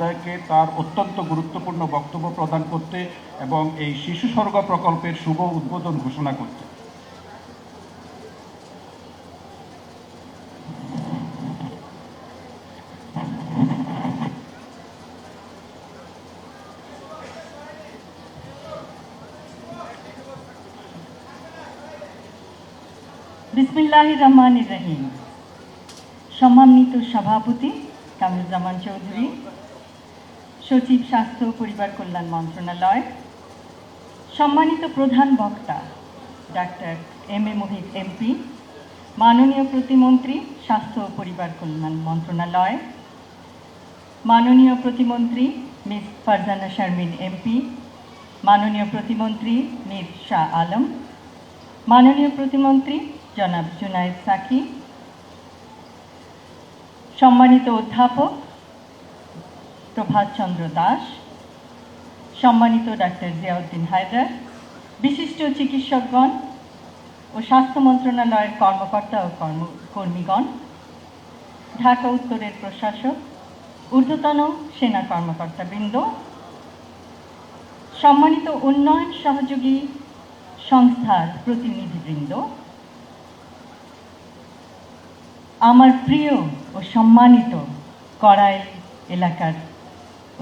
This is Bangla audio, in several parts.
মহোদয়কে তার অত্যন্ত গুরুত্বপূর্ণ বক্তব্য প্রদান করতে এবং এই শিশু স্বর্গ প্রকল্পের শুভ উদ্বোধন ঘোষণা করতে। বিসমিল্লাহির রহমানির রহিম। সম্মানিত সভাপতি কামরুজ্জামান চৌধুরী, সচিব স্বাস্থ্য ও পরিবার কল্যাণ মন্ত্রণালয়, সম্মানিত প্রধান বক্তা doctor M A Mohit MP, মাননীয় প্রতিমন্ত্রী স্বাস্থ্য ও পরিবার কল্যাণ মন্ত্রণালয়, মাননীয় প্রতিমন্ত্রী মিস ফারজানা শারমিন এমপি, মাননীয় প্রতিমন্ত্রী মীর শাহ আলম, মাননীয় প্রতিমন্ত্রী জনাব জুনায়েদ সাকি, সম্মানিত অধ্যাপক প্রভাত চন্দ্র দাস, সম্মানিত ডাক্তার জিয়াউদ্দিন হায়দার, বিশিষ্ট চিকিৎসকগণ ও স্বাস্থ্য মন্ত্রণালয়ের কর্মকর্তা ও কর্মীগণ, ঢাকা উত্তরের প্রশাসক, ঊর্ধ্বতন সেনা কর্মকর্তাবৃন্দ, সম্মানিত উন্নয়ন সহযোগী সংস্থার প্রতিনিধিবৃন্দ, আমার প্রিয় ও সম্মানিত কড়াইল এলাকার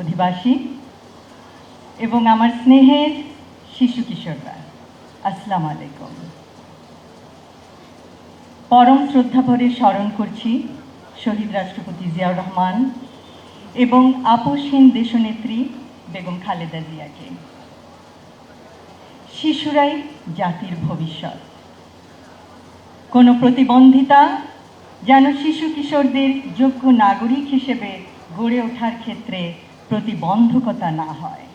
অধিবাসী এবং আমার স্নেহের শিশু কিশোররা, আসসালামু আলাইকুম। পরম শ্রদ্ধাভরে স্মরণ করছি শহীদ রাষ্ট্রপতি জিয়াউর রহমান এবং আপসহীন দেশনেত্রী বেগম খালেদা জিয়াকে। শিশুরাই জাতির ভবিষ্যৎ। কোনো প্রতিবন্ধিতা যেন শিশু কিশোরদের যোগ্য নাগরিক হিসেবে গড়ে ওঠার ক্ষেত্রে প্রতিবন্ধকতা না হয়,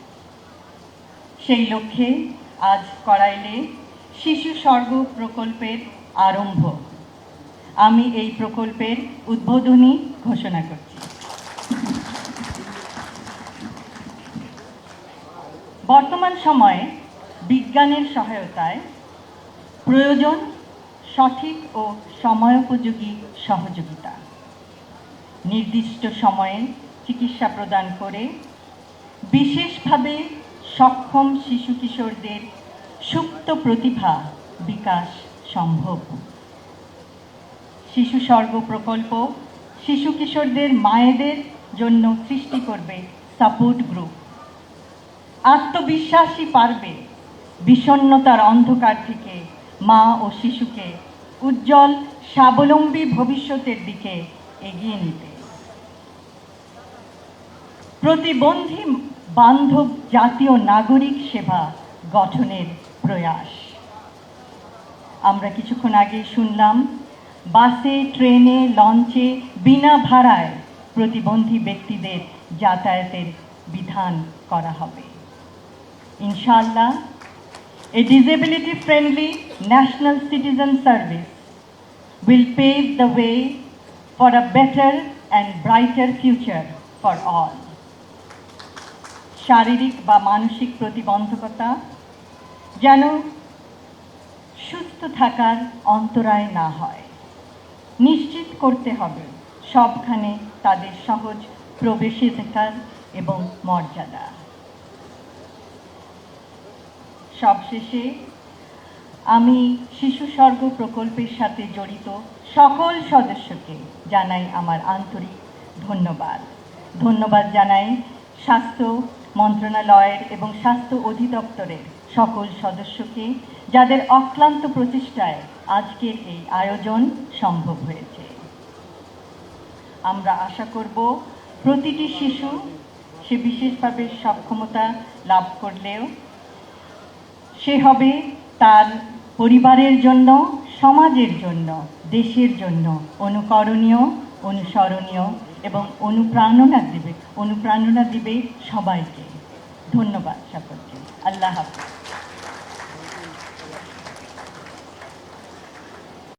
সেই লক্ষ্যে আজ কড়াইলে শিশু স্বর্গ প্রকল্পের আরম্ভ। আমি এই প্রকল্পের উদ্বোধনী ঘোষণা করছি। বর্তমান সময়ে বিজ্ঞানের সহায়তায় প্রয়োজন সঠিক ও সময়োপযোগী সহযোগিতা। নির্দিষ্ট সময়ে চিকিৎসা প্রদান করে বিশেষভাবে সক্ষম শিশু কিশোরদের সুপ্ত প্রতিভা বিকাশ সম্ভব। শিশু স্বর্গ প্রকল্প শিশু কিশোরদের মায়েদের জন্য সৃষ্টি করবে সাপোর্ট গ্রুপ। আত্মবিশ্বাসী পারবে বিষণ্ণতার অন্ধকার থেকে মা ও শিশুকে উজ্জ্বল স্বাবলম্বী ভবিষ্যতের দিকে এগিয়ে নিতে। প্রতিবন্ধী বান্ধব জাতীয় নাগরিক সেবা গঠনের প্রয়াস। আমরা কিছুক্ষণ আগে শুনলাম বাসে, ট্রেনে, লঞ্চে বিনা ভাড়ায় প্রতিবন্ধী ব্যক্তিদের যাতায়াতের বিধান করা হবে। ইনশাআল্লাহ, a disability-friendly national citizen service will pave the way for a better and brighter future for all. শারীরিক বা মানসিক প্রতিবন্ধকতা যেন সুস্থ থাকার অন্তরায় না হয়, নিশ্চিত করতে হবে সবখানে তাদের সহজ প্রবেশাধিকার এবং মর্যাদা। সবশেষে আমি শিশু স্বর্গ প্রকল্পের সাথে জড়িত সকল সদস্যকে জানাই আমার আন্তরিক ধন্যবাদ। ধন্যবাদ জানাই স্বাস্থ্য মন্ত্রণালয়ের এবং স্বাস্থ্য অধিদপ্তরের সকল সদস্যকে, যাদের অক্লান্ত প্রচেষ্টায় আজকের এই আয়োজন সম্ভব হয়েছে। আমরা আশা করব প্রতিটি শিশু সে বিশেষভাবে সক্ষমতা লাভ করলেও সে হবে তার পরিবারের জন্য, সমাজের জন্য, দেশের জন্য অনুকরণীয়, অনুসরণীয় এবং অনুপ্রেরণা দিবে সবাইকে। ধন্যবাদ সকলকে। আল্লাহ হাফেজ।